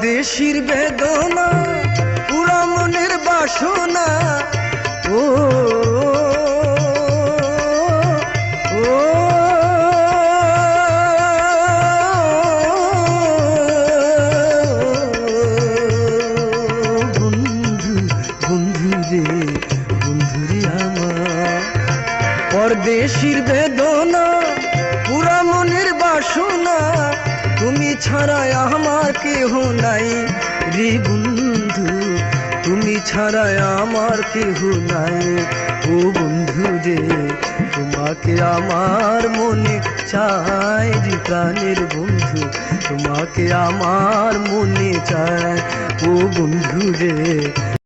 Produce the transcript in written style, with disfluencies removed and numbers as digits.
পরদেশির বেদনা পুরা মনের বাসনা ও পরদেশির বেদনা পুরা মনের বাসনা তুমি ছাড়া আমার কেহ নাই রে বন্ধু তুমি ছাড়া আমার কেহ নাই ও বন্ধু রে তোমাকে আমার মনে চাই রে প্রাণের বন্ধু তোমাকে আমার মনে চাই ও বন্ধু রে